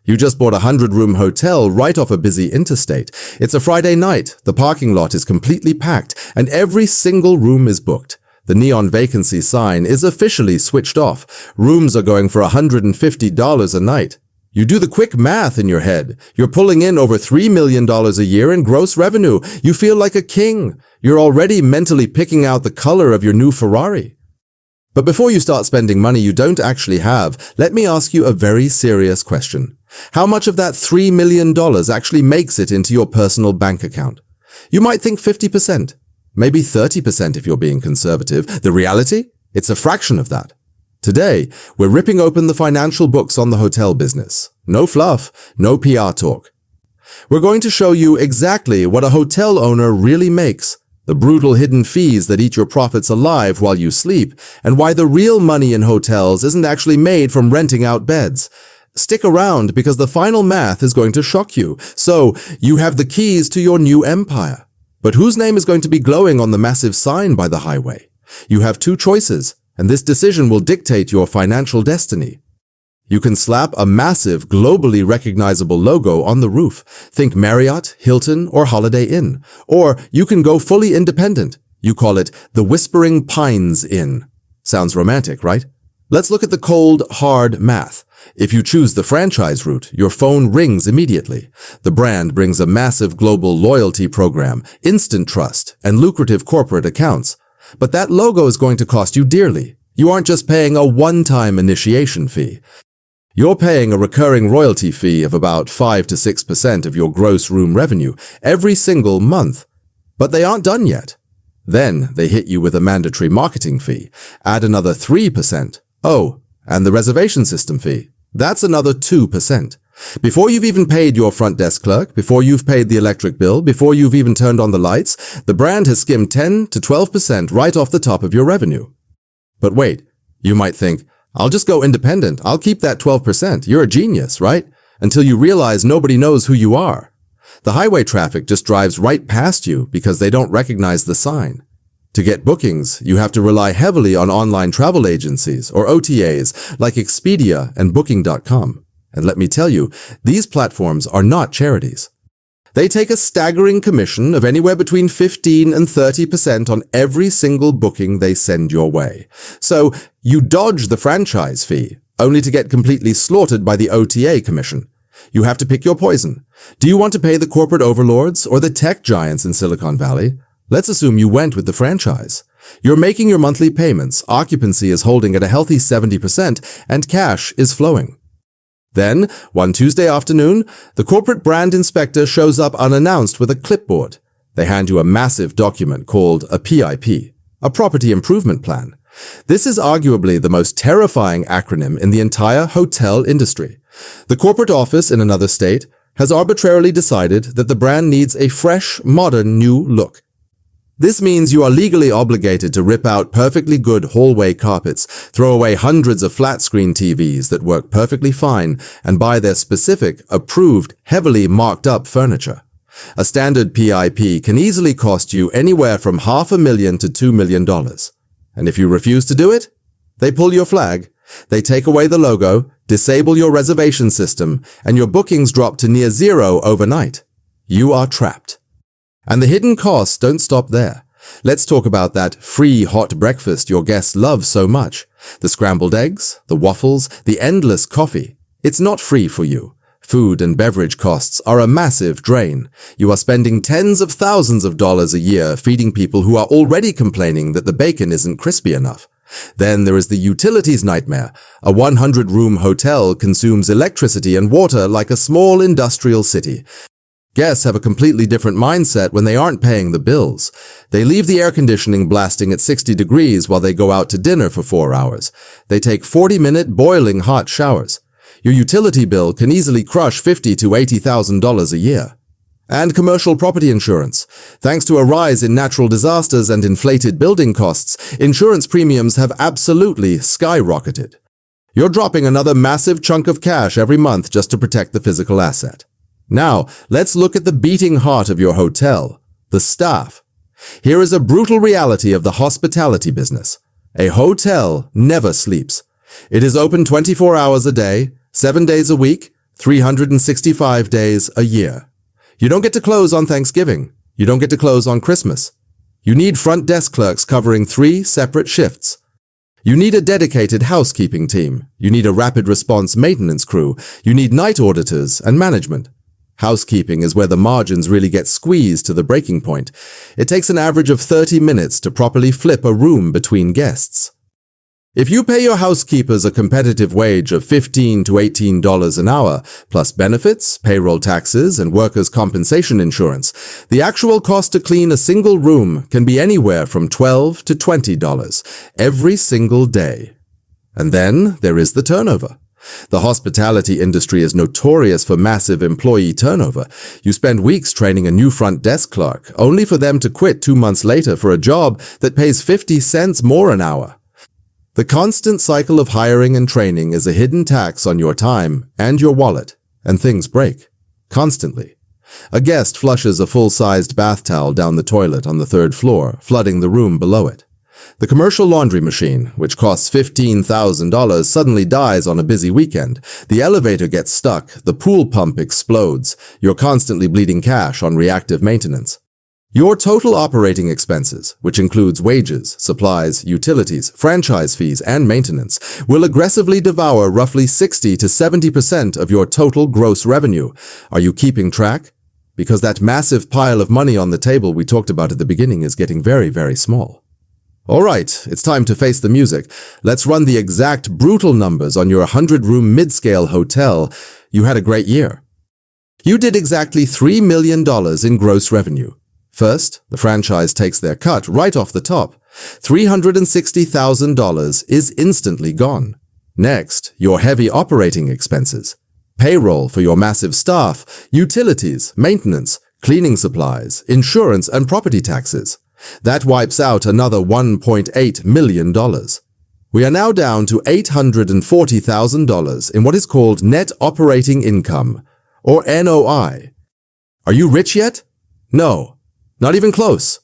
You just bought a 100-room hotel right off a busy interstate. It's a Friday night, the parking lot is completely packed, and every single room is booked. The neon vacancy sign is officially switched off. Rooms are going for $150 a night. You do the quick math in your head. You're pulling in over $3 million a year in gross revenue. You feel like a king. You're already mentally picking out the color of your new Ferrari. But before you start spending money you don't actually have, let me ask you a very serious question. How much of that $3 million actually makes it into your personal bank account? You might think 50%, maybe 30% if you're being conservative. The reality? It's a fraction of that. Today, we're ripping open the financial books on the hotel business. No fluff, no PR talk. We're going to show you exactly what a hotel owner really makes, the brutal hidden fees that eat your profits alive while you sleep, and why the real money in hotels isn't actually made from renting out beds. Stick around because the final math is going to shock you. So, you have the keys to your new empire. But whose name is going to be glowing on the massive sign by the highway? You have two choices, and this decision will dictate your financial destiny. You can slap a massive, globally recognizable logo on the roof. Think Marriott, Hilton, or Holiday Inn. Or you can go fully independent. You call it the Whispering Pines Inn. Sounds romantic, right? Let's look at the cold, hard math. If you choose the franchise route, your phone rings immediately. The brand brings a massive global loyalty program, instant trust, and lucrative corporate accounts. But that logo is going to cost you dearly. You aren't just paying a one-time initiation fee. You're paying a recurring royalty fee of about 5 to 6% of your gross room revenue every single month. But they aren't done yet. Then they hit you with a mandatory marketing fee. Add another 3%. Oh, and the reservation system fee. That's another 2%. Before you've even paid your front desk clerk, before you've paid the electric bill, before you've even turned on the lights, the brand has skimmed 10 to 12% right off the top of your revenue. But wait, you might think, I'll just go independent. I'll keep that 12%. You're a genius, right? Until you realize nobody knows who you are. The highway traffic just drives right past you because they don't recognize the sign. To get bookings, you have to rely heavily on online travel agencies or OTAs like Expedia and Booking.com. And let me tell you, these platforms are not charities. They take a staggering commission of anywhere between 15 and 30% on every single booking they send your way. So you dodge the franchise fee, only to get completely slaughtered by the OTA commission. You have to pick your poison. Do you want to pay the corporate overlords or the tech giants in Silicon Valley? Let's assume you went with the franchise. You're making your monthly payments, occupancy is holding at a healthy 70%, and cash is flowing. Then, one Tuesday afternoon, the corporate brand inspector shows up unannounced with a clipboard. They hand you a massive document called a PIP, a Property Improvement Plan. This is arguably the most terrifying acronym in the entire hotel industry. The corporate office in another state has arbitrarily decided that the brand needs a fresh, modern, new look. This means you are legally obligated to rip out perfectly good hallway carpets, throw away hundreds of flat-screen TVs that work perfectly fine, and buy their specific, approved, heavily marked-up furniture. A standard PIP can easily cost you anywhere from $500,000 to $2 million. And if you refuse to do it, they pull your flag, they take away the logo, disable your reservation system, and your bookings drop to near zero overnight. You are trapped. And the hidden costs don't stop there. Let's talk about that free hot breakfast your guests love so much. The scrambled eggs, the waffles, the endless coffee. It's not free for you. Food and beverage costs are a massive drain. You are spending tens of thousands of dollars a year feeding people who are already complaining that the bacon isn't crispy enough. Then there is the utilities nightmare. A 100-room hotel consumes electricity and water like a small industrial city. Guests have a completely different mindset when they aren't paying the bills. They leave the air conditioning blasting at 60 degrees while they go out to dinner for 4 hours. They take 40-minute boiling hot showers. Your utility bill can easily crush $50,000 to $80,000 a year. And commercial property insurance. Thanks to a rise in natural disasters and inflated building costs, insurance premiums have absolutely skyrocketed. You're dropping another massive chunk of cash every month just to protect the physical asset. Now, let's look at the beating heart of your hotel, the staff. Here is a brutal reality of the hospitality business. A hotel never sleeps. It is open 24 hours a day, 7 days a week, 365 days a year. You don't get to close on Thanksgiving. You don't get to close on Christmas. You need front desk clerks covering 3 separate shifts. You need a dedicated housekeeping team. You need a rapid response maintenance crew. You need night auditors and management. Housekeeping is where the margins really get squeezed to the breaking point. It takes an average of 30 minutes to properly flip a room between guests. If you pay your housekeepers a competitive wage of $15 to $18 an hour, plus benefits, payroll taxes, and workers' compensation insurance, the actual cost to clean a single room can be anywhere from $12 to $20 every single day. And then there is the turnover. The hospitality industry is notorious for massive employee turnover. You spend weeks training a new front desk clerk, only for them to quit 2 months later for a job that pays 50 cents more an hour. The constant cycle of hiring and training is a hidden tax on your time and your wallet, and things break. Constantly. A guest flushes a full-sized bath towel down the toilet on the 3rd floor, flooding the room below it. The commercial laundry machine, which costs $15,000, suddenly dies on a busy weekend. The elevator gets stuck, the pool pump explodes. You're constantly bleeding cash on reactive maintenance. Your total operating expenses, which includes wages, supplies, utilities, franchise fees, and maintenance, will aggressively devour roughly 60 to 70% of your total gross revenue. Are you keeping track? Because that massive pile of money on the table we talked about at the beginning is getting very, very small. All right, it's time to face the music. Let's run the exact brutal numbers on your 100-room mid-scale hotel. You had a great year. You did exactly $3 million in gross revenue. First, the franchise takes their cut right off the top. $360,000 is instantly gone. Next, your heavy operating expenses. Payroll for your massive staff, utilities, maintenance, cleaning supplies, insurance, and property taxes. That wipes out another $1.8 million. We are now down to $840,000 in what is called net operating income, or NOI. Are you rich yet? No. Not even close.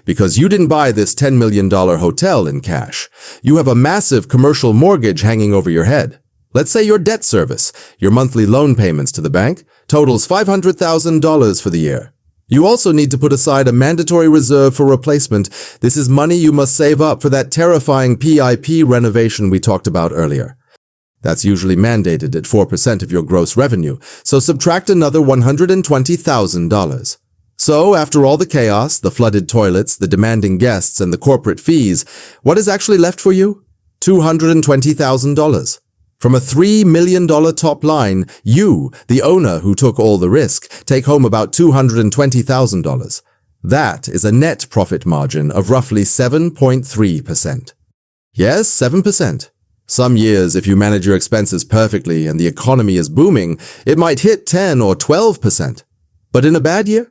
Because you didn't buy this $10 million hotel in cash. You have a massive commercial mortgage hanging over your head. Let's say your debt service, your monthly loan payments to the bank, totals $500,000 for the year. You also need to put aside a mandatory reserve for replacement. This is money you must save up for that terrifying PIP renovation we talked about earlier. That's usually mandated at 4% of your gross revenue, so subtract another $120,000. So, after all the chaos, the flooded toilets, the demanding guests, and the corporate fees, what is actually left for you? $220,000. From a $3 million top line, you, the owner who took all the risk, take home about $220,000. That is a net profit margin of roughly 7.3%. Yes, 7%. Some years, if you manage your expenses perfectly and the economy is booming, it might hit 10 or 12%. But in a bad year?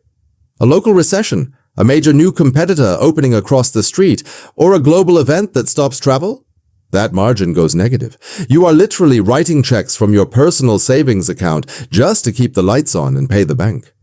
A local recession, a major new competitor opening across the street, or a global event that stops travel? That margin goes negative. You are literally writing checks from your personal savings account just to keep the lights on and pay the bank.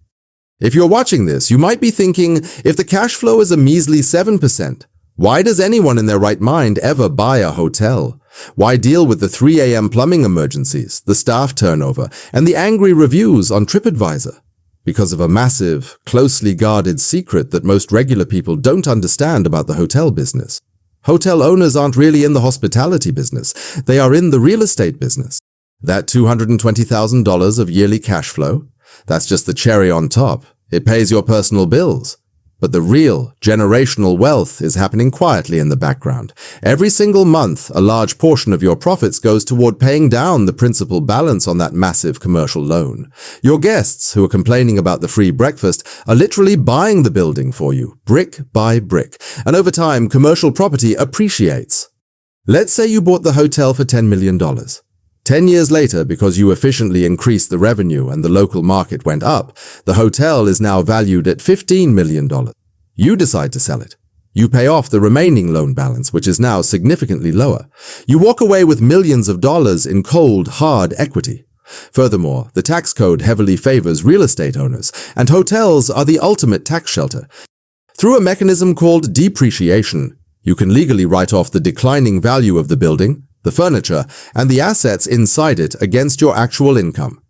If you're watching this, you might be thinking, if the cash flow is a measly 7%, why does anyone in their right mind ever buy a hotel? Why deal with the 3 a.m. plumbing emergencies, the staff turnover, and the angry reviews on TripAdvisor? Because of a massive, closely guarded secret that most regular people don't understand about the hotel business. Hotel owners aren't really in the hospitality business. They are in the real estate business. That $220,000 of yearly cash flow, that's just the cherry on top. It pays your personal bills. But the real, generational wealth is happening quietly in the background. Every single month, a large portion of your profits goes toward paying down the principal balance on that massive commercial loan. Your guests, who are complaining about the free breakfast, are literally buying the building for you, brick by brick. And over time, commercial property appreciates. Let's say you bought the hotel for $10 million. 10 years later, because you efficiently increased the revenue and the local market went up, the hotel is now valued at $15 million. You decide to sell it. You pay off the remaining loan balance, which is now significantly lower. You walk away with millions of dollars in cold, hard equity. Furthermore, the tax code heavily favors real estate owners, and hotels are the ultimate tax shelter. Through a mechanism called depreciation, you can legally write off the declining value of the building, the furniture, and the assets inside it against your actual income.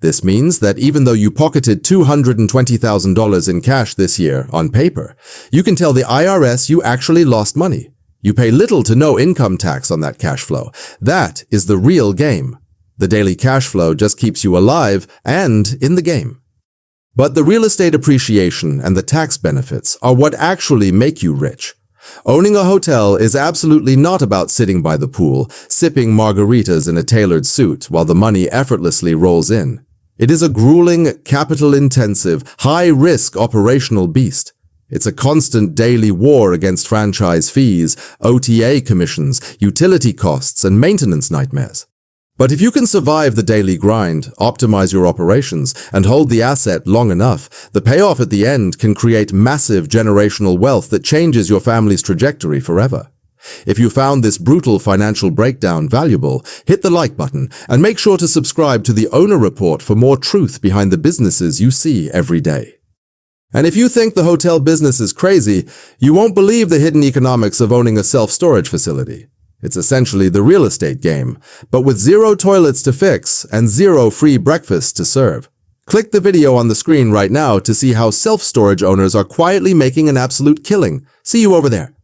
This means that even though you pocketed $220,000 in cash this year on paper, you can tell the IRS you actually lost money. You pay little to no income tax on that cash flow. That is the real game. The daily cash flow just keeps you alive and in the game. But the real estate appreciation and the tax benefits are what actually make you rich. Owning a hotel is absolutely not about sitting by the pool, sipping margaritas in a tailored suit while the money effortlessly rolls in. It is a grueling, capital-intensive, high-risk operational beast. It's a constant daily war against franchise fees, OTA commissions, utility costs, and maintenance nightmares. But if you can survive the daily grind, optimize your operations, and hold the asset long enough, the payoff at the end can create massive generational wealth that changes your family's trajectory forever. If you found this brutal financial breakdown valuable, hit the like button and make sure to subscribe to the Owner Report for more truth behind the businesses you see every day. And if you think the hotel business is crazy, you won't believe the hidden economics of owning a self-storage facility. It's essentially the real estate game, but with 0 toilets to fix and 0 free breakfasts to serve. Click the video on the screen right now to see how self-storage owners are quietly making an absolute killing. See you over there.